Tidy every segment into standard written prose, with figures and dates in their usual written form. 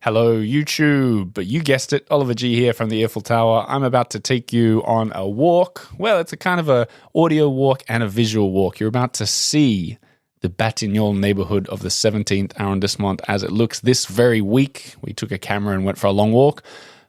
Hello, YouTube. You guessed it, Oliver G here from the Earful Tower. I'm about to take you on a walk. Well, it's a kind of a audio walk and a visual walk. You're about to see the Batignolles neighbourhood of the 17th arrondissement as it looks this very week. We took a camera and went for a long walk.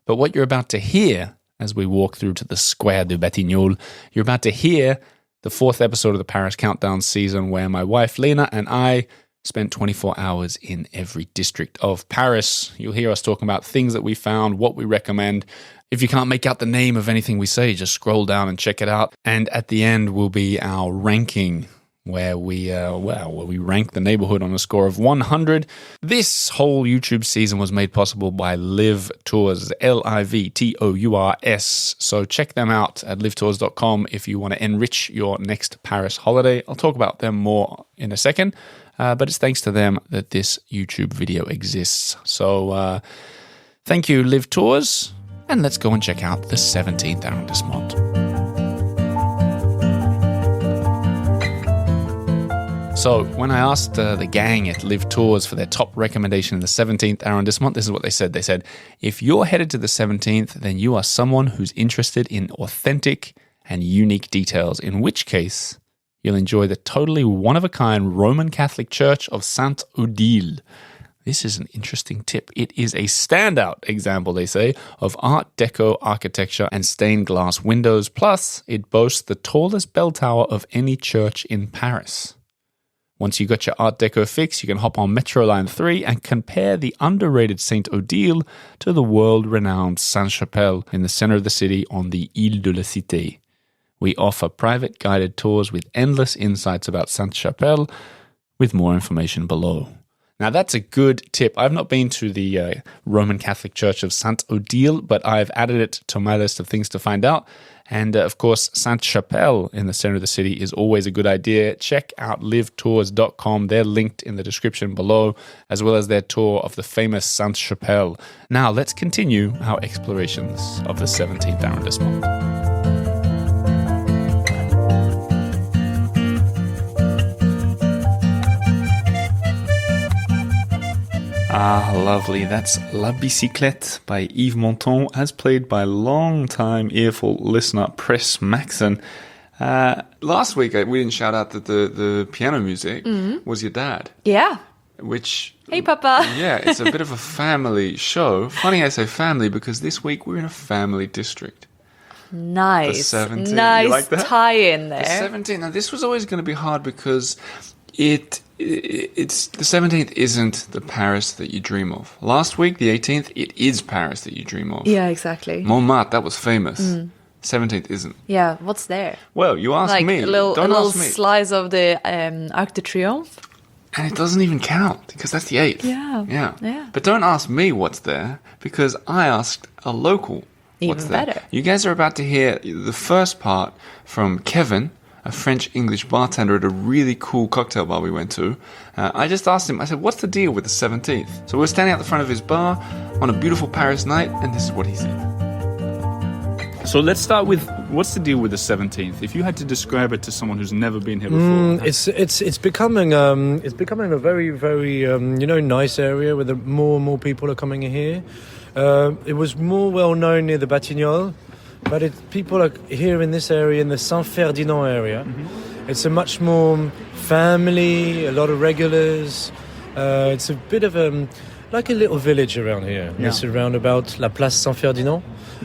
But what you're about to hear as we walk through to the Square de Batignolles, you're about to hear the 4th episode of the Paris Countdown season where my wife Lina and I spent 24 hours in every district of Paris. You'll hear us talking about things that we found, what we recommend. If you can't make out the name of anything we say, just scroll down and check it out. And at the end will be our ranking, where we rank the neighborhood on a score of 100. This whole YouTube season was made possible by Live Tours, Livtours. So check them out at livetours.com if you want to enrich your next Paris holiday. I'll talk about them more in a second. But it's thanks to them that this YouTube video exists. So thank you, Live Tours, and let's go and check out the 17th arrondissement. So when I asked the gang at Live Tours for their top recommendation in the 17th arrondissement, this is what they said. They said, if you're headed to the 17th, then you are someone who's interested in authentic and unique details, in which case you'll enjoy the totally one-of-a-kind Roman Catholic Church of Saint-Odile. This is an interesting tip. It is a standout example, they say, of Art Deco architecture and stained glass windows. Plus, it boasts the tallest bell tower of any church in Paris. Once you got your Art Deco fix, you can hop on Metro Line 3 and compare the underrated Saint-Odile to the world-renowned Sainte-Chapelle in the center of the city on the Ile de la Cité. We offer private guided tours with endless insights about Sainte-Chapelle, with more information below. Now that's a good tip. I've not been to the Roman Catholic Church of Saint-Odile, but I've added it to my list of things to find out. And of course, Sainte-Chapelle in the center of the city is always a good idea. Check out livetours.com. They're linked in the description below, as well as their tour of the famous Sainte-Chapelle. Now let's continue our explorations of the 17th arrondissement. Ah, lovely. That's La Bicyclette by Yves Montand, as played by long-time Earful listener Press Maxon. Last week, we didn't shout out that the piano music was your dad. Yeah. Which... Hey, Papa. Yeah, it's a bit of a family show. Funny I say family, because this week we're in a family district. Nice. The 17th. Nice, you like that? tie-in there. The 17th. Now, this was always going to be hard because it's the 17th isn't the Paris that you dream of. Last week, the 18th, it is Paris that you dream of. Yeah, exactly. Montmartre, that was famous. 17th isn't. Yeah, what's there? Well, you asked me. A little ask me. slice of the Arc de Triomphe. And it doesn't even count, because that's the 8th. Yeah. But don't ask me what's there, because I asked a local what's Even there. better. You guys are about to hear the first part from Kevin, a French-English bartender at a really cool cocktail bar we went to. I just asked him, I said, what's the deal with the 17th? So we're standing at the front of his bar on a beautiful Paris night, and this is what he said. So let's start with, what's the deal with the 17th? If you had to describe it to someone who's never been here before. It's becoming a very, very nice area where more and more people are coming here. It was more well known near the Batignolles. But people are here in this area, in the Saint-Ferdinand area. Mm-hmm. It's a much more family, a lot of regulars. It's a bit of like a little village around here. Yeah. It's around about La Place Saint-Ferdinand.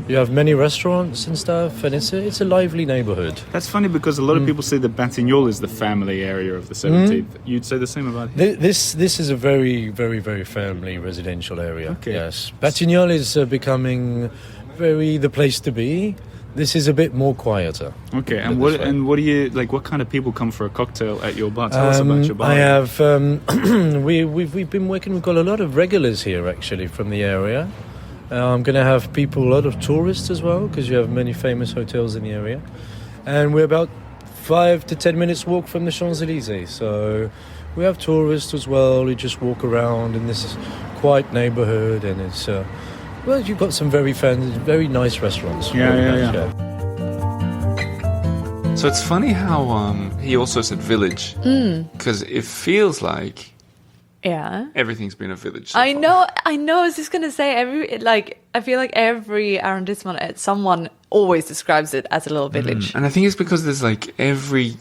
You have many restaurants and stuff, and it's a lively neighborhood. That's funny because a lot of people say that Batignolles is the family area of the 17th. You'd say the same about here? This is a very, very, very family residential area. Okay. Yes. Batignolles is becoming the place to be. This is a bit more quieter. Okay, and what do you like? What kind of people come for a cocktail at your bar? Tell us about your bar. I have we've been working. We've got a lot of regulars here actually from the area. I'm going to have a lot of tourists as well, because you have many famous hotels in the area, and we're about 5 to 10 minutes walk from the Champs-Élysées. So we have tourists as well. We just walk around in this quiet neighborhood, and it's. Well, you've got some very nice restaurants. Yeah. So it's funny how he also said village, because it feels like Yeah. Everything's been a village. So I far. know. I was just gonna say I feel like every arrondissement, someone always describes it as a little village. And I think it's because there's every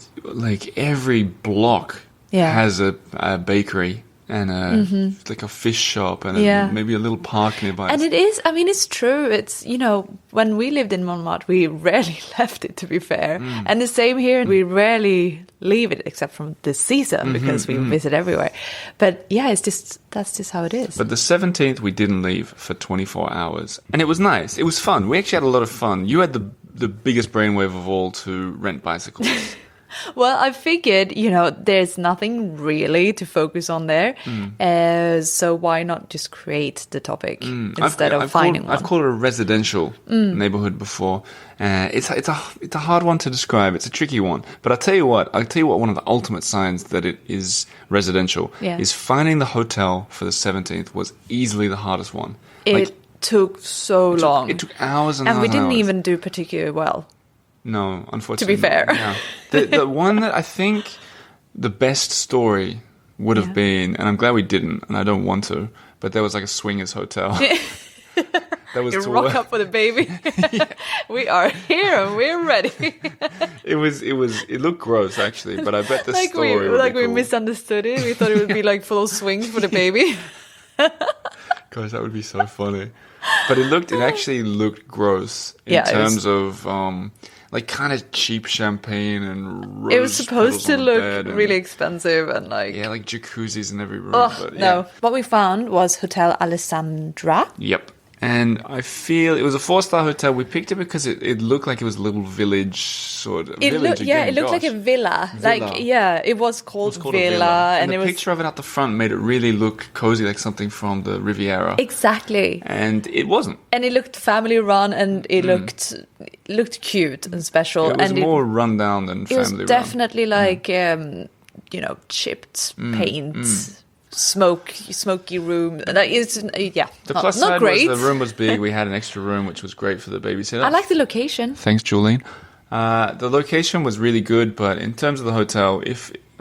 block has a bakery and a fish shop and maybe a little park nearby. And it is. I mean, it's true. It's when we lived in Montmartre, we rarely left it. To be fair, and the same here. We rarely leave it except from the season because we visit everywhere. But yeah, that's just how it is. But the 17th, we didn't leave for 24 hours. And it was nice. It was fun. We actually had a lot of fun. You had the biggest brainwave of all to rent bicycles. Well, I figured, there's nothing really to focus on there. So why not just create the topic instead of finding one? I've called it a residential neighbourhood before. It's a hard one to describe. It's a tricky one. But I'll tell you what, one of the ultimate signs that it is residential is finding the hotel for the 17th was easily the hardest one. It took so long. It took hours and we hours. didn't even do particularly well. No, unfortunately. To be fair. Yeah. The one that I think the best story would have been, and I'm glad we didn't, and I don't want to, but there was like a swingers hotel. That was you rock up with a baby. We are here and we're ready. It looked gross actually, but I bet the story would be we cool. misunderstood it. We thought it would be like full of swings for the baby. Gosh, that would be so funny. But it actually looked gross in terms of kind of cheap champagne and rose it was supposed to look really and, expensive and like jacuzzis in every room. No. What we found was Hotel Alessandra. Yep. And I feel it was a 4-star hotel. We picked it because it looked like it was a little village sort of. It looked like a villa. It was called a villa. And the picture of it at the front made it really look cozy, like something from the Riviera. Exactly. And it wasn't. And it looked family run, and it looked cute and special. It was more run down than family run. It was definitely like chipped paint. Smoky room. That is, The plus side great. was the room was big. We had an extra room, which was great for the babysitter. I like the location. Thanks, Julene. The location was really good, but in terms of the hotel,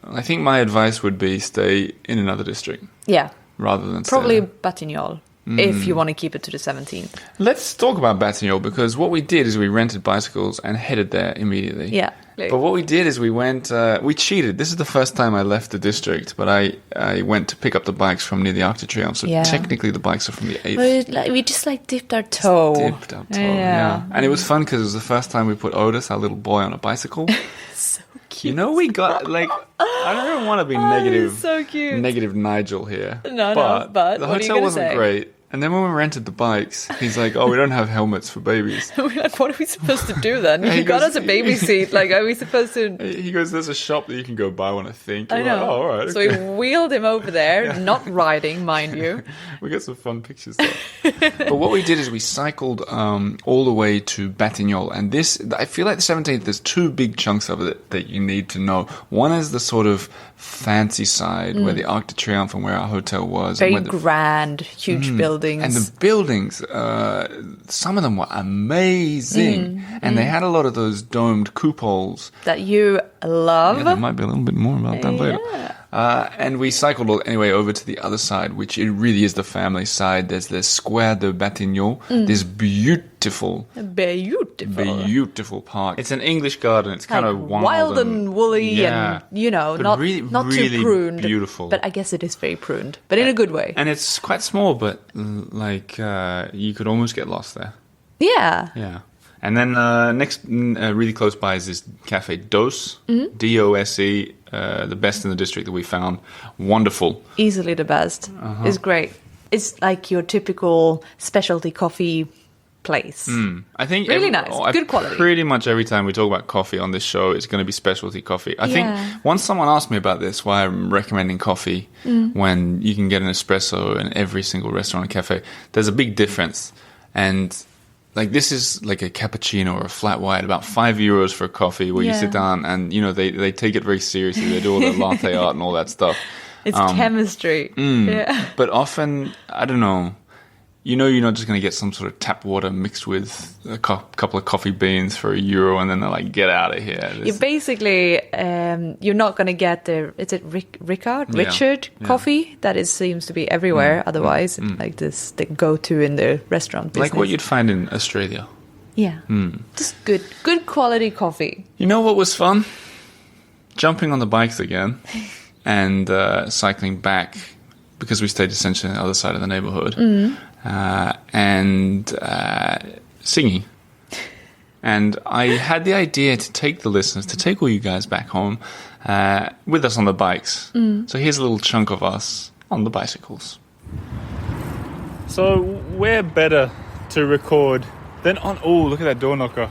I think my advice would be stay in another district. Yeah. Rather than probably stay Batignolles. If you want to keep it to the 17th. Let's talk about Batignolles, because what we did is we rented bicycles and headed there immediately. Yeah. But what we did is we went, we cheated. This is the first time I left the district, but I went to pick up the bikes from near the Arc de Triomphe. So technically the bikes are from the 8th. We just dipped our toe. Yeah. And it was fun because it was the first time we put Otis, our little boy, on a bicycle. So cute. We got, I don't even want to be negative. So cute. Negative Nigel here. But the hotel wasn't great. And then when we rented the bikes, he's like, "Oh, we don't have helmets for babies." We're like, "What are we supposed to do then?" You got us a baby seat. Like, are we supposed to? He goes, "There's a shop that you can go buy one, I think." I know. Like, oh, all right. So we wheeled him over there, not riding, mind you. We got some fun pictures there. But what we did is we cycled all the way to Batignolles. And I feel like the 17th, there's two big chunks of it that you need to know. One is the sort of fancy side where the Arc de Triomphe and where our hotel was. Very grand, huge buildings. And the buildings, some of them were amazing. And they had a lot of those domed cupoles. That you love. Yeah, there might be a little bit more about that later. And we cycled anyway over to the other side, which it really is the family side. There's the Square de Batignolles, this beautiful park. It's an English garden. It's kind of wild and woolly and, not really too pruned. Beautiful. But I guess it is very pruned, but in a good way. And it's quite small, but you could almost get lost there. Yeah. Yeah. And then next, really close by is this Café Dose, D-O-S-E, the best in the district that we found. Wonderful. Easily the best. It's great. It's like your typical specialty coffee place. I think really nice, good quality. Pretty much every time we talk about coffee on this show, it's going to be specialty coffee. I think once someone asked me about this, why I'm recommending coffee when you can get an espresso in every single restaurant and cafe, there's a big difference. And this is like a cappuccino or a flat white, about €5 for a coffee where you sit down and, they take it very seriously. They do all the latte art and all that stuff. It's chemistry. But often, I don't know, you know you're not just going to get some sort of tap water mixed with a couple of coffee beans for €1 and then they're like, get out of here. You basically, you're not going to get Richard coffee that seems to be everywhere otherwise, like this, the go-to in the restaurant business. Like what you'd find in Australia. Yeah, just good quality coffee. You know what was fun? Jumping on the bikes again and cycling back, because we stayed essentially on the other side of the neighbourhood, and singing. And I had the idea to take the listeners, to take all you guys back home with us on the bikes. So here's a little chunk of us on the bicycles. So where better to record than on... Oh, look at that door knocker.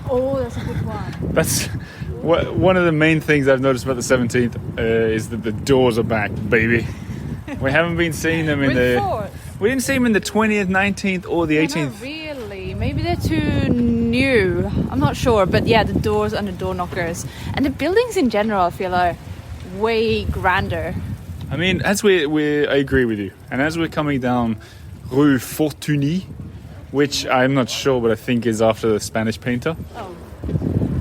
Oh, that's a good one. That's... One of the main things I've noticed about the 17th is that the doors are back, baby. We haven't been seeing them in the... We didn't see them in the 20th, 19th or the 18th. Not really. Maybe they're too new. I'm not sure. But yeah, the doors and the door knockers. And the buildings in general, I feel, are way grander. I mean, I agree with you. And as we're coming down Rue Fortuny, which I'm not sure, but I think is after the Spanish painter. Oh.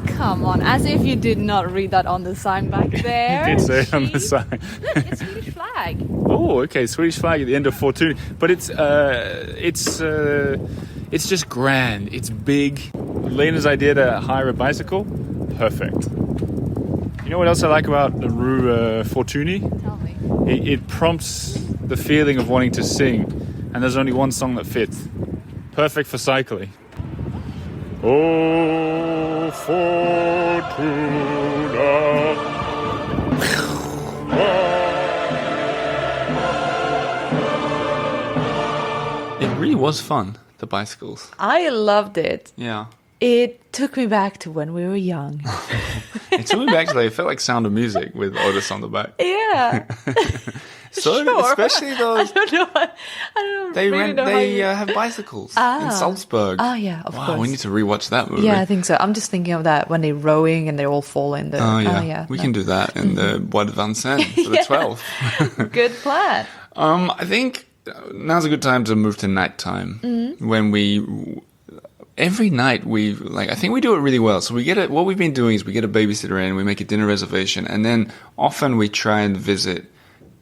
Come on, as if you did not read that on the sign back there. You did say it on the sign. Look, it's Swedish flag. Oh, okay, Swedish flag at the end of Fortuny. But it's just grand. It's big. Lena's idea to hire a bicycle, perfect. You know what else I like about the Rue Fortuny? Tell me. It prompts the feeling of wanting to sing, and there's only one song that fits. Perfect for cycling. Oh, Fortuna. It really was fun, the bicycles. I loved it. Yeah. It took me back to when we were young. It took me back to, it felt like Sound of Music with Otis on the back. Yeah. So, sure. especially those... I don't know. I don't really know They have bicycles in Salzburg. Oh, yeah, of course. We need to rewatch that movie. Yeah, I think so. I'm just thinking of that when they're rowing and they all fall in the... We can do that in the Bois de Vincennes for the 12th. Good plan. I think now's a good time to move to nighttime when we... Every night I think we do it really well. So what we've been doing is we get a babysitter in, we make a dinner reservation, and then often we try and visit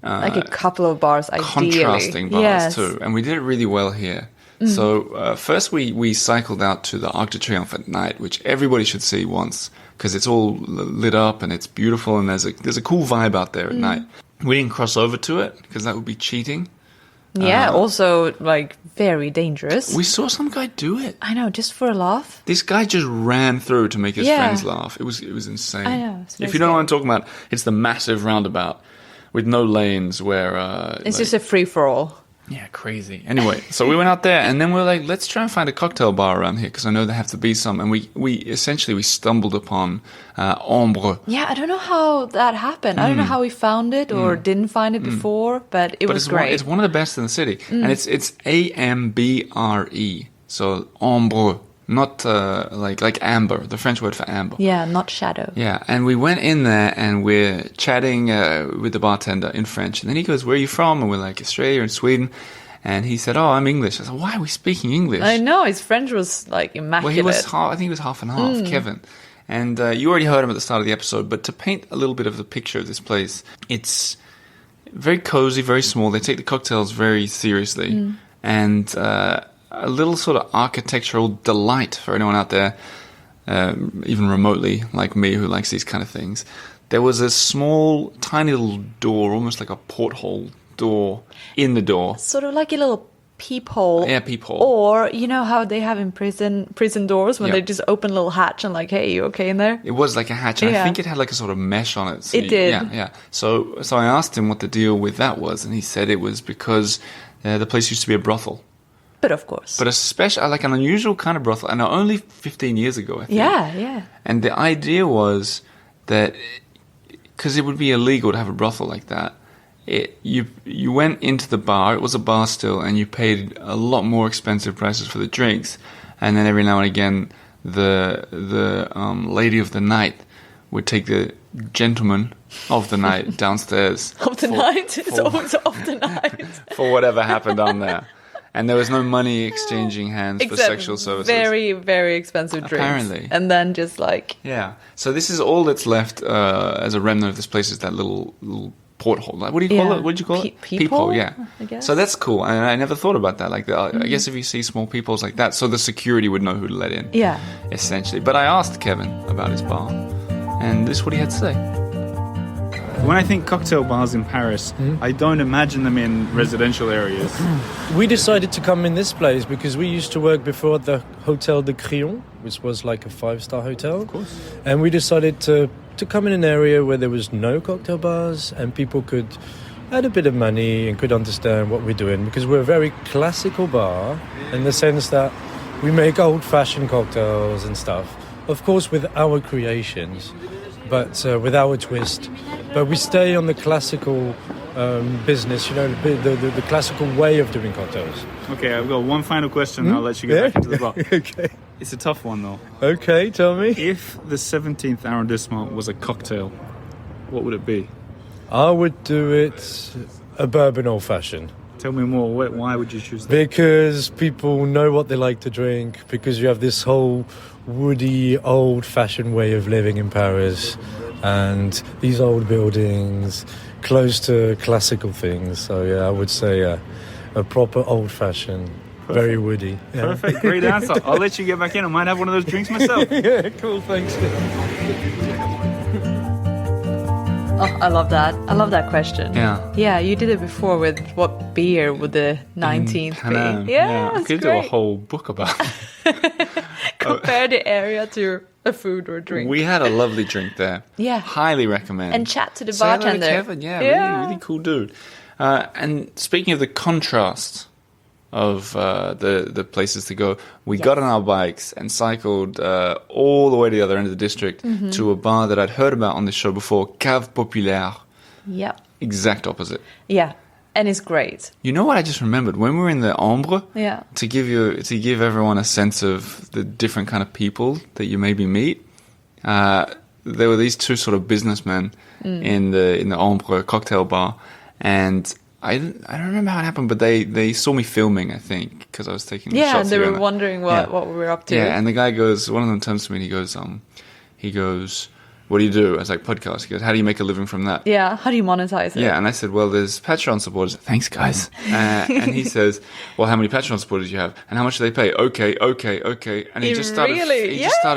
like a couple of bars, ideally. Contrasting bars too. And we did it really well here. So first we cycled out to the Arc de Triomphe at night, which everybody should see once, because it's all lit up and it's beautiful and there's a cool vibe out there at night. We didn't cross over to it because that would be cheating. Yeah, also like very dangerous. We saw some guy do it. I know, just for a laugh. This guy just ran through to make his friends laugh. It was insane. I know. If you don't know what I'm talking about, it's the massive roundabout with no lanes where... it's just a free-for-all. Yeah, crazy. Anyway, so we went out there and then we're like, let's try and find a cocktail bar around here because I know there have to be some. And we essentially stumbled upon Ambre. Yeah, I don't know how that happened. I don't know how we found it or didn't find it before, but it was great. It's one of the best in the city. And it's Ambre. So Ambre. Not like amber, the French word for amber. Yeah, not shadow. Yeah, and we went in there and we're chatting with the bartender in French. And then he goes, where are you from? And we're like, Australia and Sweden. And he said, I'm English. I said, why are we speaking English? I know, his French was like immaculate. Well, I think he was half and half, Kevin. And you already heard him at the start of the episode. But to paint a little bit of the picture of this place, it's very cozy, very small. They take the cocktails very seriously. And... a little sort of architectural delight for anyone out there, even remotely like me who likes these kind of things. There was a small, tiny little door, almost like a porthole door in the door. Sort of like a little peephole. Yeah, peephole. Or, you know how they have in prison doors when they just open a little hatch and like, hey, you okay in there? It was like a hatch. And I think it had like a sort of mesh on it. So it did. Yeah. So I asked him what the deal with that was, and he said it was because the place used to be a brothel. But of course. But like an unusual kind of brothel. And only 15 years ago, I think. Yeah. And the idea was that, because it would be illegal to have a brothel like that, you went into the bar, it was a bar still, and you paid a lot more expensive prices for the drinks. And then every now and again, the lady of the night would take the gentleman of the night downstairs. Of the night? It's always of the night. For whatever happened on there. And there was no money exchanging hands for sexual services. Very, very expensive drinks. Apparently. And then just like... Yeah. So this is all that's left as a remnant of this place is that little porthole. Like, what do you call it? What did you call it? Peephole, yeah. I guess. So that's cool. And I never thought about that. Like, I guess if you see small peepholes like that, so the security would know who to let in. Yeah. Essentially. But I asked Kevin about his bar. And this is what he had to say. When I think cocktail bars in Paris, I don't imagine them in residential areas. We decided to come in this place because we used to work before at the Hotel de Crillon, which was like a 5-star hotel. Of course. And we decided to come in an area where there was no cocktail bars and people could add a bit of money and could understand what we're doing, because we're a very classical bar in the sense that we make old-fashioned cocktails and stuff. Of course, with our creations, but with our twist. But we stay on the classical business, the classical way of doing cocktails. Okay, I've got one final question. I'll let you get back into the bar. Okay. It's a tough one, though. Okay, tell me. If the 17th arrondissement was a cocktail, what would it be? I would do it a bourbon old-fashioned. Tell me more. Why would you choose that? Because people know what they like to drink, because you have this whole woody, old-fashioned way of living in Paris, and these old buildings close to classical things. So yeah, I would say a proper old-fashioned, very woody. Yeah. Perfect, great answer. I'll let you get back in. I might have one of those drinks myself. Yeah, cool, thanks. Oh, I love that. I love that question. Yeah. Yeah, you did it before with what beer would the 19th be? Yeah, I it's could do a whole book about it. Compare the area to a food or drink. We had a lovely drink there. Yeah. Highly recommend. And chat to the Say hello to bartender. Kevin. Yeah, really cool dude. And speaking of the contrast of the places to go, we got on our bikes and cycled all the way to the other end of the district to a bar that I'd heard about on this show before, Caves Populaire. Yep. Exact opposite. Yeah. And it's great. You know what I just remembered? When we were in the Ambre, Yeah. to give everyone a sense of the different kind of people that you maybe meet, there were these two sort of businessmen in the Ambre cocktail bar, and I don't remember how it happened, but they saw me filming, I think, because I was taking Yeah, shots and they here were and wondering what we were up to. Yeah, and the guy goes, one of them turns to me and he goes, what do you do? I was like, podcast. He goes, how do you make a living from that? Yeah, how do you monetize it? Yeah, and I said, well, there's Patreon supporters. Thanks, guys. And he says, well, how many Patreon supporters do you have? And how much do they pay? Okay. And he just started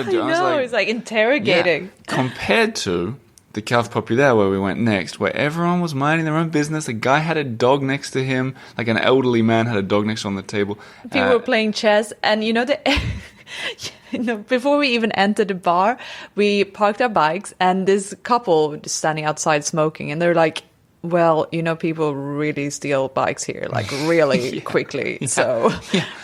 doing. I know, he's like interrogating. Yeah. Compared to the Caves Populaire where we went next, where everyone was minding their own business. A guy had a dog next to him, like an elderly man had a dog next to him on the table. People were playing chess, and before we even entered the bar, we parked our bikes, and this couple was standing outside smoking, and they're like, well, people really steal bikes here, like really quickly. So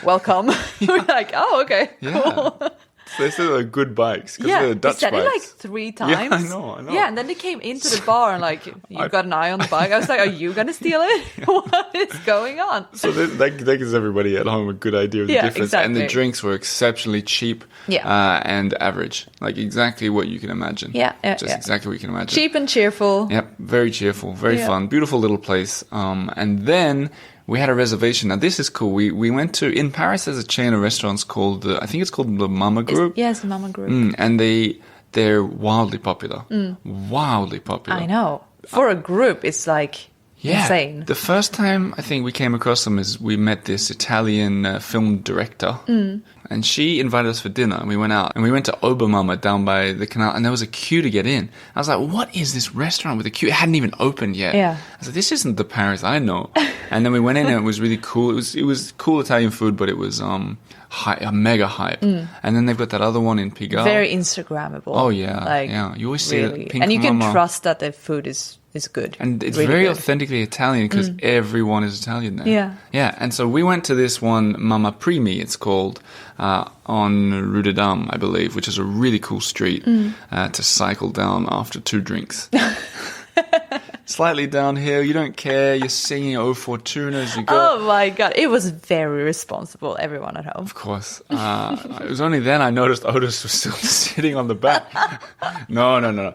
welcome. We're like, oh, okay, cool. So they said they were good bikes because they're Dutch they said bikes. it like 3 times. Yeah, I know. Yeah, and then they came into the bar and like, you've got an eye on the bike. I was like, are you going to steal it? What is going on? So that gives everybody at home a good idea of the difference. Exactly. And the drinks were exceptionally cheap and average. Like exactly what you can imagine. Exactly what you can imagine. Cheap and cheerful. Yep, very cheerful, very fun. Beautiful little place. And then we had a reservation. Now, this is cool. We went to, in Paris, there's a chain of restaurants called, I think it's called the Mama Group. Yes, the Mama Group. And they're wildly popular. Wildly popular. I know. For a group, it's like insane. The first time I think we came across them is we met this Italian film director. And she invited us for dinner, and we went out. And we went to Obermama down by the canal, and there was a queue to get in. I was like, what is this restaurant with a queue? It hadn't even opened yet. Yeah. I was like, this isn't the Paris I know. And then we went in, and it was really cool. It was cool Italian food, but it was a mega hype. And then they've got that other one in Pigalle. Very Instagrammable. Oh, yeah. You always see really. it. Pink and you can Mama. trust that the food is good. And it's really very good. authentically Italian because everyone is Italian there. Yeah. Yeah, and so we went to this one, Mama Primi, it's called, on Rue de Dame, I believe, which is a really cool street to cycle down after 2 drinks. Slightly downhill, you don't care, you're singing O Fortuna as you go. Oh my God, it was very responsible, everyone at home. Of course. It was only then I noticed Otis was still sitting on the back. No.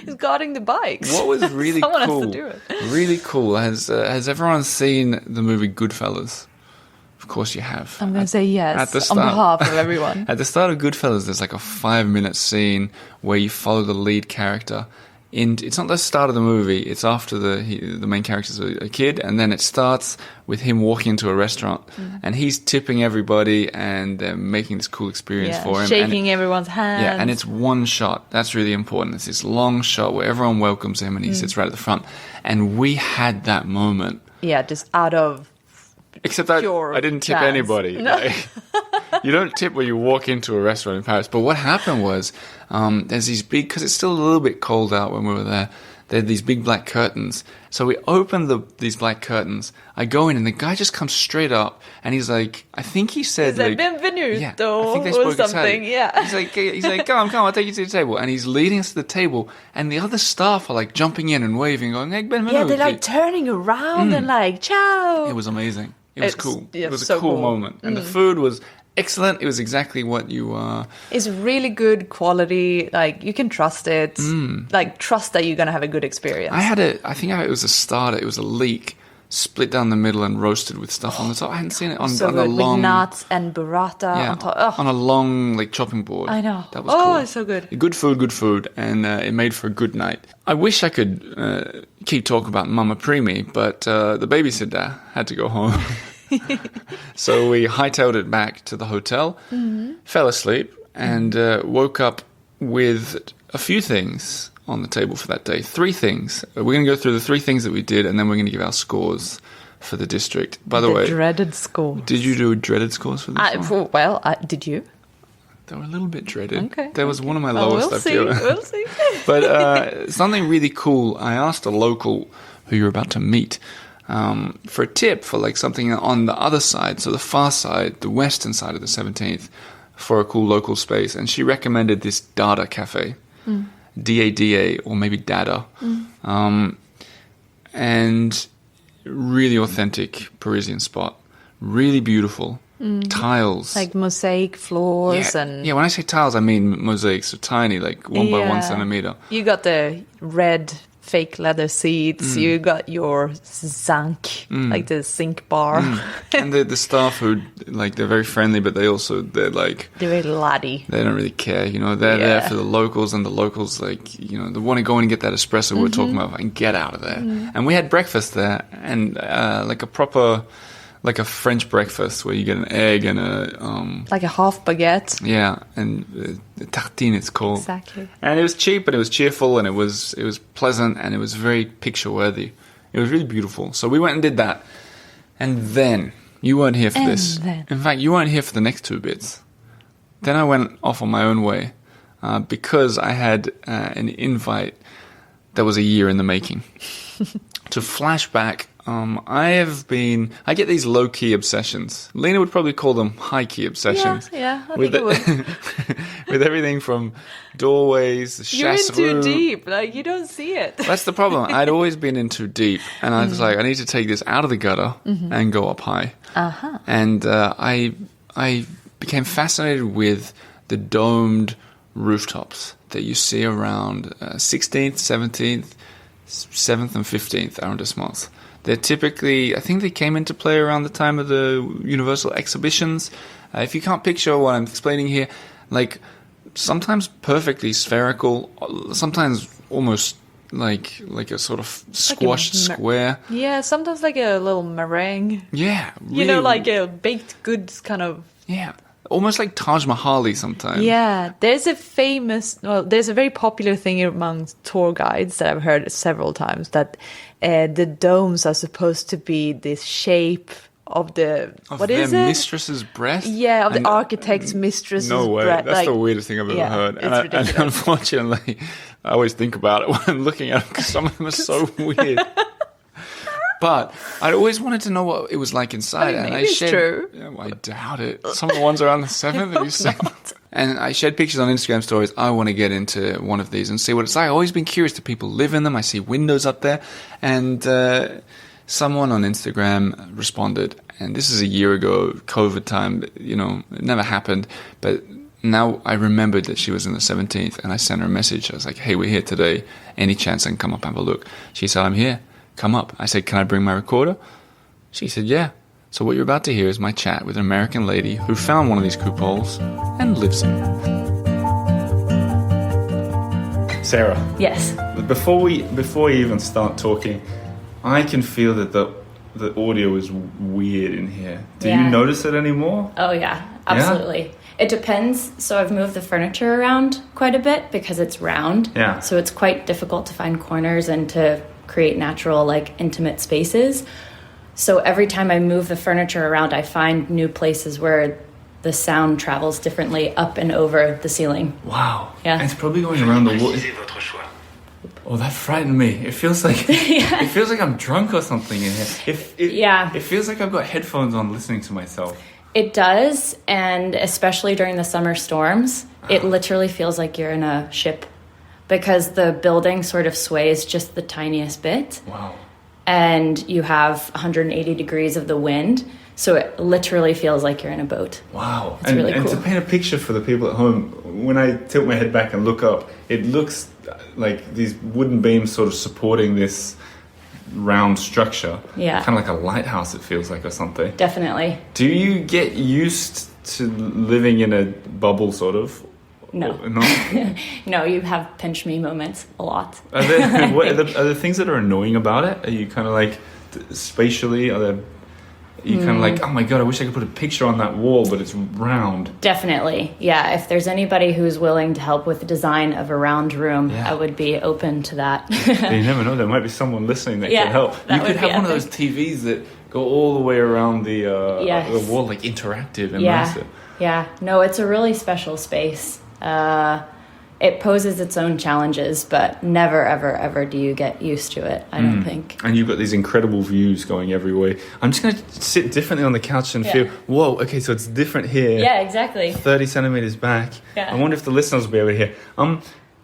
He's guarding the bikes. What was really Someone cool? has to do it. Really cool. Has everyone seen the movie Goodfellas? Of course you have. I'm going to say yes at the on start, behalf of everyone. At the start of Goodfellas, there's like a 5-minute scene where you follow the lead character. It's not the start of the movie. It's after the main character's a kid, and then it starts with him walking into a restaurant, and he's tipping everybody and making this cool experience for him. Shaking everyone's hands. Yeah, and it's one shot. That's really important. It's this long shot where everyone welcomes him, and he sits right at the front. And we had that moment. Yeah, just out of Except I didn't tip anybody. No. Like, you don't tip when you walk into a restaurant in Paris. But what happened was, there's these big, because it's still a little bit cold out when we were there, there are these big black curtains. So we open these black curtains. I go in and the guy just comes straight up and he's like, I think he said like, benvenuto, yeah, I think they spoke or something. Italian. Yeah. He's like, come, I'll take you to the table. And he's leading us to the table, and the other staff are like jumping in and waving, going, hey, benvenuto. Yeah, they're like turning around and like, ciao. It was amazing. It was cool. Yeah, it was so a cool cool. moment. And the food was excellent. It was exactly what you It's really good quality. Like, you can trust it. Like, trust that you're going to have a good experience. I think it was a starter. It was a leek split down the middle and roasted with stuff on the top. I hadn't seen it on a long... with nuts and burrata on top. On a long like chopping board. I know. That was cool. It's so good. Good food, and it made for a good night. I wish I could keep talking about Mama Primi, but the babysitter had to go home. So we hightailed it back to the hotel, fell asleep, and woke up with a few things on the table for that day. 3 things. We're going to go through the 3 things that we did, and then we're going to give our scores for the district. By the way, dreaded scores. Did you do dreaded scores for this one? Did you? They were a little bit dreaded. Okay. There was one of my lowest. We'll see. But something really cool. I asked a local who you're about to meet for a tip for like something on the other side, so the far side, the western side of the 17th, for a cool local space, and she recommended this Dada Cafe. Dada, or maybe Dada. And really authentic Parisian spot. Really beautiful. Tiles. Like mosaic floors and... Yeah, when I say tiles, I mean mosaics. So tiny, like 1 by 1 centimeter. You got the red fake leather seats. You got your zinc, like the zinc bar. And the staff who, like, they're very friendly, but they're very laddie. They don't really care, you know. They're there for the locals, and the locals, like, you know, they want to go in and get that espresso we're talking about and get out of there. And we had breakfast there, and like a proper... like a French breakfast where you get an egg and a... like a half baguette. Yeah, and tartine it's called. Exactly. And it was cheap, and it was cheerful, and it was pleasant, and it was very picture-worthy. It was really beautiful. So we went and did that. And then, you weren't here for this. In fact, you weren't here for the next 2 bits. Then I went off on my own way because I had an invite that was a year in the making. To flashback, I get these low-key obsessions. Lina would probably call them high-key obsessions. Yeah, I think it would. With everything from doorways, You're in chasse too roux. deep. Like, you don't see it. That's the problem. I'd always been in too deep. And I was like, I need to take this out of the gutter and go up high. And I became fascinated with the domed rooftops that you see around 16th, 17th, 7th and 15th arrondissements. They're typically, I think they came into play around the time of the Universal exhibitions. If you can't picture what I'm explaining here, like sometimes perfectly spherical, sometimes almost like a sort of squashed square. Yeah, sometimes like a little meringue. Yeah. Really, You know, like a baked goods kind of... Yeah. Almost like Taj Mahal-y sometimes. Yeah, there's a very popular thing among tour guides that I've heard several times, that the domes are supposed to be this shape of the... what is it? Mistress's breast? Yeah, of the architect's mistress's breast. No way. That's the weirdest thing I've ever heard. It's ridiculous. And unfortunately, I always think about it when I'm looking at them because some of them are so weird. But I always wanted to know what it was like inside. I mean, maybe it's true. Yeah, well, I doubt it. Some of the ones around the 7th, have you seen? And I shared pictures on Instagram stories. I want to get into one of these and see what it's like. I've always been curious. Do people live in them? I see windows up there. And someone on Instagram responded. And this is a year ago, COVID time. You know, it never happened. But now I remembered that she was in the 17th. And I sent her a message. I was like, hey, we're here today. Any chance I can come up and have a look? She said, I'm here. Come up. I said, can I bring my recorder? She said, yeah. So what you're about to hear is my chat with an American lady who found one of these coupoles and lives in it. Sarah. Yes. Before we even start talking, I can feel that the audio is weird in here. Do you notice it anymore? Oh yeah, absolutely. Yeah? It depends. So I've moved the furniture around quite a bit because it's round. Yeah. So it's quite difficult to find corners and to create natural, like, intimate spaces. So every time I move the furniture around, I find new places where the sound travels differently up and over the ceiling. Wow. Yeah. And it's probably going around the wall. Oh, that frightened me. It feels like it feels like I'm drunk or something in here. It feels like I've got headphones on listening to myself. It does, and especially during the summer storms, it literally feels like you're in a ship because the building sort of sways just the tiniest bit. Wow. And you have 180 degrees of the wind, so it literally feels like you're in a boat. Wow. It's really cool. And to paint a picture for the people at home, when I tilt my head back and look up, it looks like these wooden beams sort of supporting this round structure. Yeah. Kind of like a lighthouse, it feels like, or something. Definitely. Do you get used to living in a bubble, sort of? No. No? No, you have pinch me moments a lot. Are there things that are annoying about it? Are you kind of like, spatially, you kind of like, oh my God, I wish I could put a picture on that wall, but it's round. Definitely. Yeah. If there's anybody who's willing to help with the design of a round room, I would be open to that. You never know. There might be someone listening that can help. You could have one of those TVs that go all the way around the wall, like interactive and massive. Yeah. No, it's a really special space. It poses its own challenges, but never, ever, ever do you get used to it, I don't think. And you've got these incredible views going every way. I'm just going to sit differently on the couch and feel, whoa, okay, so it's different here. Yeah, exactly. 30 centimeters back. Yeah. I wonder if the listeners will be able to hear.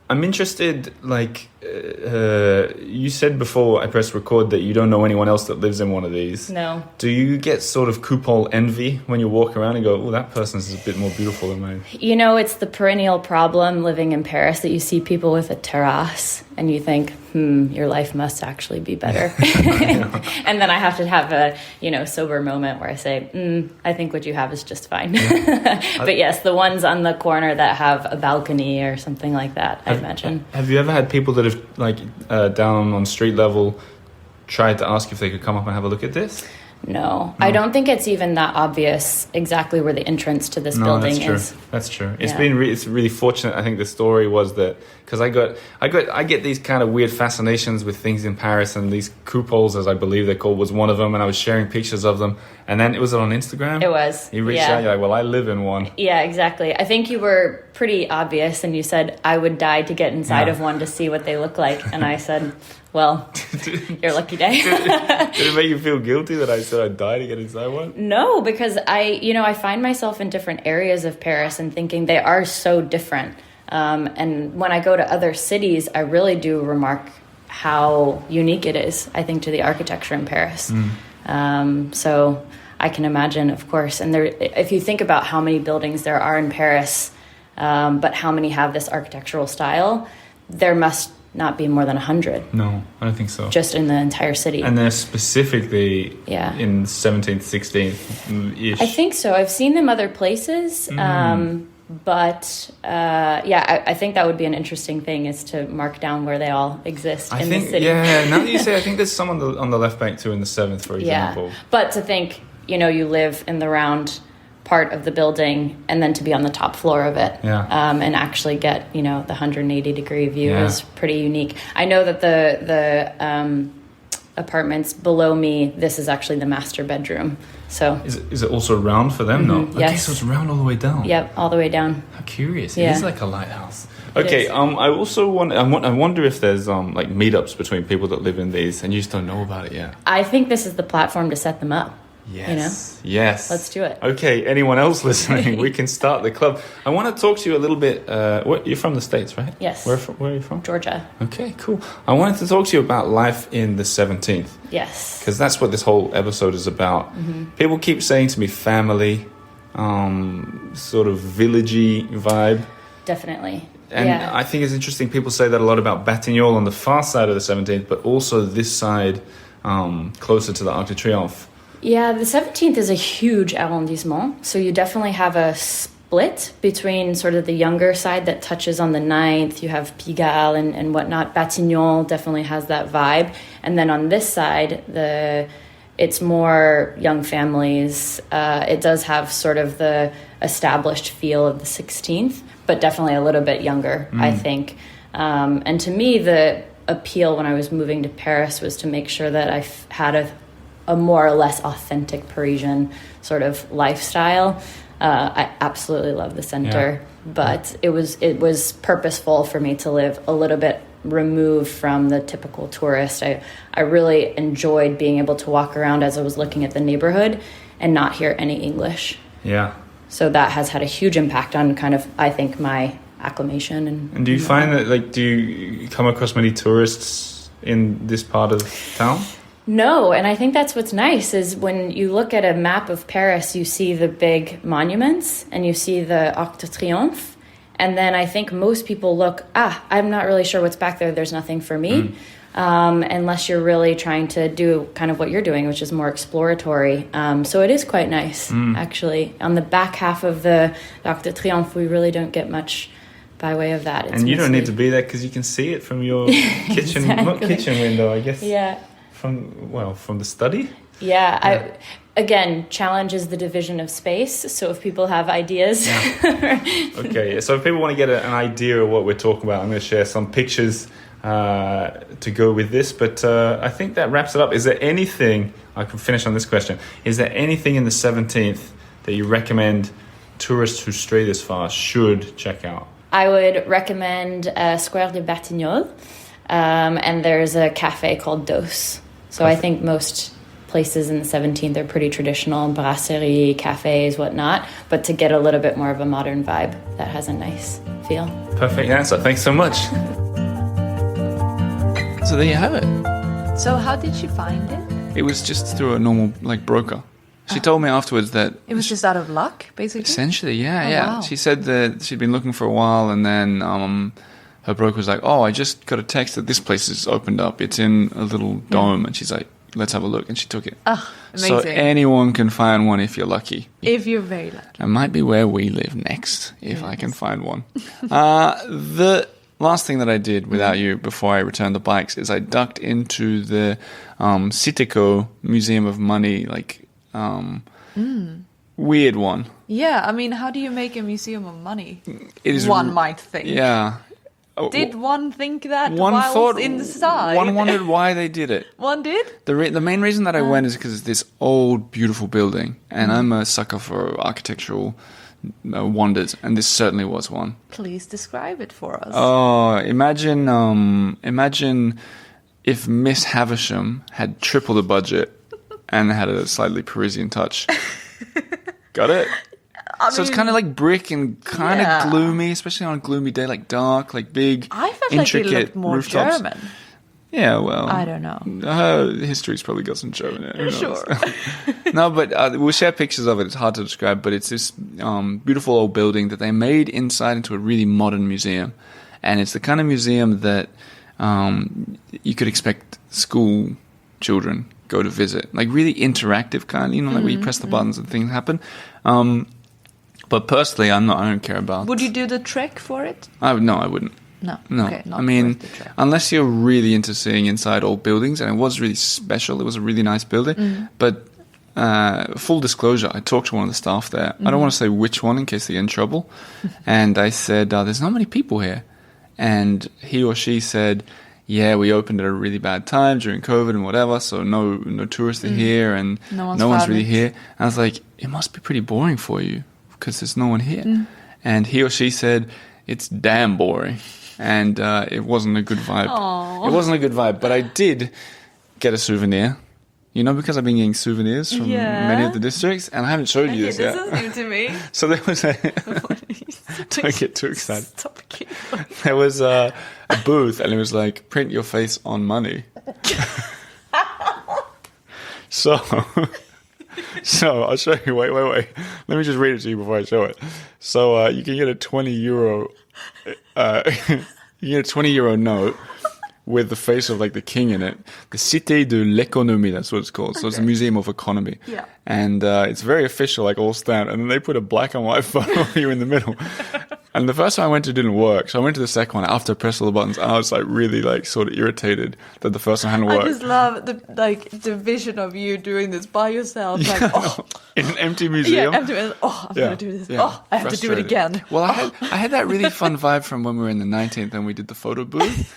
I'm interested, like, you said before I pressed record that you don't know anyone else that lives in one of these. No. Do you get sort of coupole envy when you walk around and go, oh, that person's a bit more beautiful than mine? You know, it's the perennial problem living in Paris that you see people with a terrace and you think, your life must actually be better. And then I have to have a, sober moment where I say, I think what you have is just fine. Yeah. But yes, the ones on the corner that have a balcony or something like that, I imagine. Have you ever had people that have, like, down on street level tried to ask if they could come up and have a look at this? No, I don't think it's even that obvious exactly where the entrance to this building is. That's true. It's it's really fortunate. I think the story was that because I get these kind of weird fascinations with things in Paris, and these coupoles, as I believe they're called, was one of them. And I was sharing pictures of them, and then it was on Instagram. It was. You reached out. You're like, well, I live in one. Yeah, exactly. I think you were pretty obvious, and you said I would die to get inside of one to see what they look like, and I said, well, your lucky day. Did it make you feel guilty that I said I'd die to get inside one? No, because I find myself in different areas of Paris and thinking they are so different. And when I go to other cities, I really do remark how unique it is, I think, to the architecture in Paris. So I can imagine, of course. And if you think about how many buildings there are in Paris, but how many have this architectural style, there must not be more than 100. No, I don't think so. Just in the entire city. And they're specifically in 17th, 16th-ish. I think so. I've seen them other places. But I think that would be an interesting thing, is to mark down where they all exist in the city. Yeah, now that you say, I think there's some on the left bank too in the 7th, for example. Yeah. But to think, you live in the round part of the building and then to be on the top floor of it and actually get, the 180 degree view is pretty unique. I know that the apartments below me, this is actually the master bedroom. So is it also round for them? No. Yes. Okay, so it's round all the way down. Yep, all the way down. How curious. Yeah. It is like a lighthouse. Okay, I also I wonder if there's like meetups between people that live in these and you just don't know about it yet. I think this is the platform to set them up. Yes. Yes. Let's do it. Okay, anyone else listening, we can start the club. I want to talk to you a little bit. You're from the States, right? Yes. Where are you from? Georgia. Okay, cool. I wanted to talk to you about life in the 17th. Yes. Because that's what this whole episode is about. People keep saying to me family, sort of villagey vibe. Definitely. And I think it's interesting. People say that a lot about Batignolles on the far side of the 17th, but also this side, closer to the Arc de Triomphe. Yeah, the 17th is a huge arrondissement, so you definitely have a split between sort of the younger side that touches on the 9th. You have Pigalle and whatnot. Batignolles definitely has that vibe. And then on this side, it's more young families. It does have sort of the established feel of the 16th, but definitely a little bit younger, I think. And to me, the appeal when I was moving to Paris was to make sure that I had a more or less authentic Parisian sort of lifestyle. I absolutely love the center, but it was purposeful for me to live a little bit removed from the typical tourist. I really enjoyed being able to walk around as I was looking at the neighborhood and not hear any English. Yeah. So that has had a huge impact on kind of, I think, my acclimation. And do you find that, like, do you come across many tourists in this part of town? No, and I think that's what's nice is when you look at a map of Paris, you see the big monuments and you see the Arc de Triomphe. And then I think most people look, I'm not really sure what's back there. There's nothing for me. Unless you're really trying to do kind of what you're doing, which is more exploratory. So it is quite nice, actually. On the back half of the Arc de Triomphe, we really don't get much by way of that. And you don't need to be there because you can see it from your kitchen, not kitchen window, I guess. Yeah. From the study? Yeah. Again, challenge is the division of space. So if people have ideas. Yeah. Okay, so if people want to get an idea of what we're talking about, I'm going to share some pictures to go with this. But I think that wraps it up. Is there anything, I can finish on this question, is there anything in the 17th that you recommend tourists who stray this far should check out? I would recommend Square de Batignolles. And there's a cafe called Dos. So I think most places in the 17th are pretty traditional, brasserie, cafes, whatnot. But to get a little bit more of a modern vibe, that has a nice feel. Perfect answer. Thanks so much. So there you have it. So how did she find it? It was just through a normal broker. She told me afterwards that It was just out of luck, basically? essentially, yeah. Wow. She said that she'd been looking for a while, and then her broker was like, I just got a text that this place is opened up. It's in a little dome. And she's like, let's have a look. And she took it. Oh, amazing. So anyone can find one if you're lucky. If you're very lucky. It might be where we live next, if I can find one. The last thing that I did without you before I returned the bikes is I ducked into the Cité Museum of Money, weird one. Yeah, I mean, how do you make a museum of money? It is One might think. Yeah. Did one think that One whilst thought inside? One wondered why they did it. One did? The main reason that I went is because it's this old, beautiful building, and I'm a sucker for architectural wonders, and this certainly was one. Please describe it for us. Oh, imagine if Miss Havisham had triple the budget and had a slightly Parisian touch. Got it? So it's kind of like brick and kind of gloomy, especially on a gloomy day, like dark, like big, I felt intricate like it looked more rooftops. German. Yeah, well, I don't know. Her history's probably got some German in it. Who knows? Sure. No, but we'll share pictures of it. It's hard to describe, but it's this beautiful old building that they made inside into a really modern museum. And it's the kind of museum that you could expect school children go to visit. Like really interactive kind, like where you press the buttons and things happen. But personally, I don't care about... Would you do the trek for it? No, I wouldn't. No. No. Okay, not I mean, worth the trek. unless you're really into seeing inside old buildings, and it was really special. It was a really nice building. But full disclosure, I talked to one of the staff there. I don't want to say which one in case they get in trouble. And I said, there's not many people here. And he or she said, yeah, we opened at a really bad time during COVID and whatever, so no tourists are here, and no one's really here. And I was like, it must be pretty boring for you, because there's no one here. And he or she said, it's damn boring. And it wasn't a good vibe. Aww. It wasn't a good vibe, but I did get a souvenir. Because I've been getting souvenirs from many of the districts, and I haven't showed you this yet. This is new to me. So there was a... Don't get too excited. Stop it. There was a booth, and it was like, print your face on money. So I'll show you. Wait. Let me just read it to you before I show it. So you can get a €20. You get a €20 note with the face of like the king in it. The Cité de l'économie, that's what it's called. So it's a museum of economy. Yeah. And it's very official, like all stamped. And then they put a black and white photo of you in the middle. And the first time I went to didn't work. So I went to the second one after I pressed all the buttons. I was like really like sort of irritated that the first one hadn't worked. I just love the vision of you doing this by yourself. Yeah, Like, oh, in an empty museum. yeah, empty. Oh, I'm gonna do this. Yeah, Oh, I have to do it frustrated. again. Well, I had that really fun vibe from when we were in the 19th and we did the photo booth.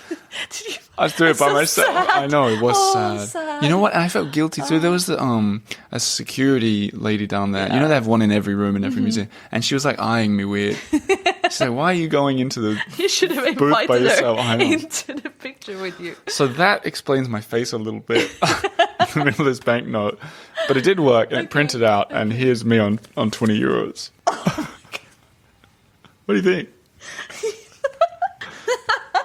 Did you? I was doing it by So myself. sad. I know, it was Oh, sad. You know what? And I felt guilty too. There was the a security lady down there. You know, they have one in every room in every museum. And she was like eyeing me weird. She's like, why are you going into the You should have booth by invited yourself? her I know. into the picture with you. So that explains my face a little bit in the middle of this banknote. But it did work and it printed out. And here's me on 20 euros. What do you think?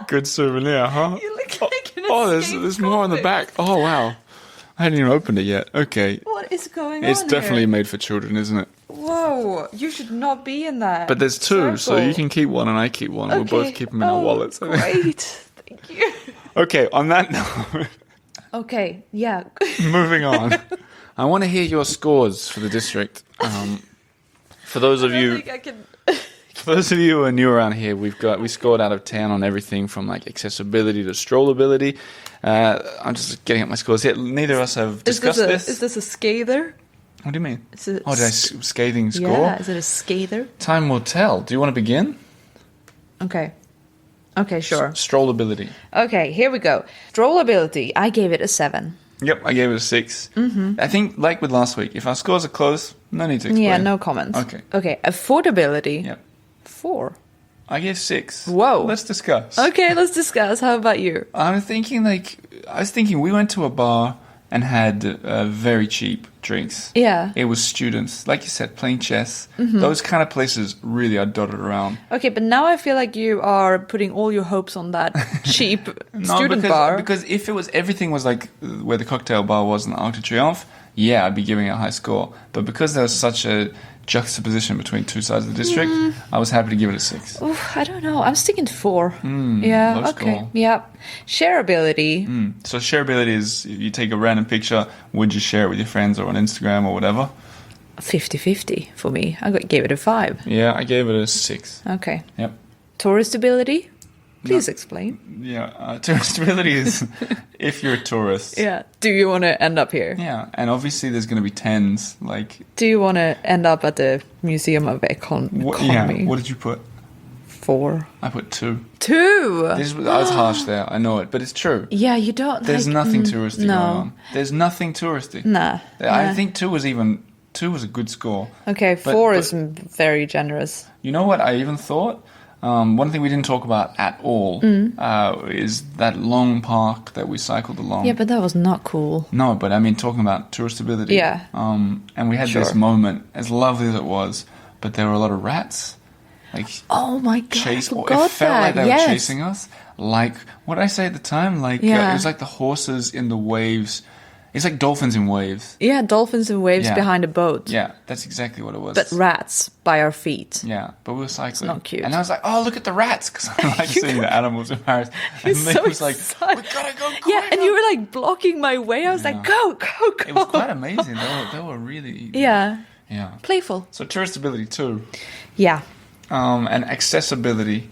Good souvenir, huh? You look like an Oh, escaped there's more on the convict. back. Oh, wow. I hadn't even opened it yet. Okay. What is going It's on definitely here? made for children, isn't it? Whoa, you should not be in that. But there's two, so circle. you can keep one and I keep one. We'll both keep them in our wallets. Great, thank you. Okay, on that note, Okay, yeah. moving on. I want to hear your scores for the district. For those of I don't you... think I can. For those of you who are new around here, we scored out of 10 on everything from like accessibility to strollability. I'm just getting up my scores here. Neither of us have discussed this. Is this a scather? What do you mean? Is it Oh, did I scathing score? Yeah, is it a scather? Time will tell. Do you want to begin? Okay. Okay, sure. Strollability. Okay, here we go. Strollability, I gave it a 7. Yep, I gave it a 6. Mm-hmm. I think, like with last week, if our scores are close, no need to explain. Yeah, no comments. Okay. Okay, affordability, Yep. 4. I gave 6. Whoa. Let's discuss. Okay, let's discuss. How about you? I was thinking we went to a bar and had very cheap drinks. Yeah. It was students, like you said, playing chess. Those kind of places really are dotted around. Okay, but now I feel like you are putting all your hopes on that cheap student bar. Because if it was everything was like where the cocktail bar was in the Arc de Triomphe, yeah, I'd be giving it a high score. But because there was such a juxtaposition between two sides of the district, I was happy to give it a 6. Oof, I don't know. I'm sticking to 4. Yeah, low okay. score. Yeah. Shareability. So shareability is if you take a random picture, would you share it with your friends or on Instagram or whatever? 50-50 for me. Gave it a 5. Yeah, I gave it a 6. Okay. Yep. Touristability? Please explain. Yeah, touristability is if you're a tourist. Yeah. Do you want to end up here? Yeah, and obviously there's going to be 10s. Like, Do you want to end up at the Museum of Economy? yeah, what did you put? 4. I put 2. 2? I was harsh there, I know it, but it's true. Yeah, you don't. There's nothing touristy no. going on. There's nothing touristy. Nah. I nah. think 2 was a good score. Okay, But- 4 but- is very generous. You know what I even thought? One thing we didn't talk about at all is that long park that we cycled along. Yeah, but that was not cool. No, but I mean talking about touristability. Yeah. And we had this Sure. moment, as lovely as it was, but there were a lot of rats. Like Oh my god, chase. I It forgot felt that. like they yes. were chasing us. Like what did I say at the time? Like Yeah. it was like the horses in the waves. It's like dolphins in waves. Yeah, dolphins and waves Yeah. behind a boat. Yeah, that's exactly what it was. But rats by our feet. Yeah, but we were cycling. not cute. And I was like, oh, look at the rats, because I like seeing the animals in Paris. And You're Nick so was like, excited. we gotta go quicker. Yeah, and you were like blocking my way. I was like, go, go, go. It was quite amazing. They were really... Yeah, Yeah. playful. So touristability too. Yeah. And accessibility.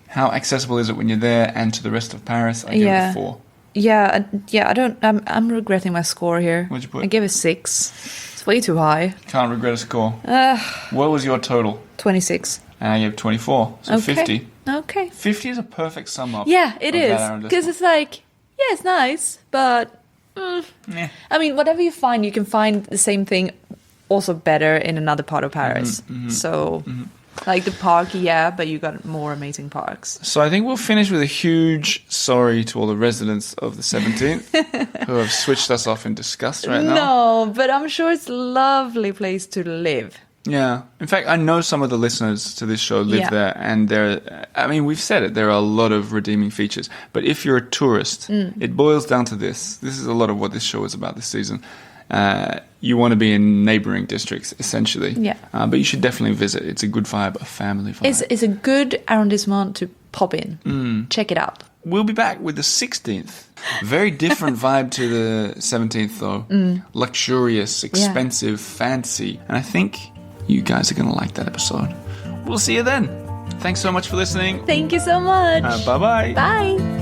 How accessible is it when you're there and to the rest of Paris? I give it a 4. Yeah, I don't. I'm regretting my score here. What'd you put? I gave it 6. It's way too high. Can't regret a score. What was your total? 26. And I gave 24, so Okay. 50. Okay. 50 is a perfect sum up. Yeah, it of is that because it's like, yeah, it's nice, but Meh. I mean, whatever you find, you can find the same thing also better in another part of Paris. So, like the park, yeah, but you got more amazing parks. So I think we'll finish with a huge sorry to all the residents of the 17th who have switched us off in disgust right now. No, but I'm sure it's a lovely place to live. Yeah. In fact, I know some of the listeners to this show live Yeah. there, and we've said it, there are a lot of redeeming features. But if you're a tourist, it boils down to this. This is a lot of what this show is about this season. You want to be in neighboring districts, essentially. Yeah. But you should definitely visit. It's a good vibe, a family vibe. It's a good arrondissement to pop in. Check it out. we'll be back with the 16th. Very different vibe to the 17th, though. Luxurious, expensive, fancy. And I think you guys are going to like that episode. We'll see you then. Thanks so much for listening. Thank you so much. Bye-bye. Bye.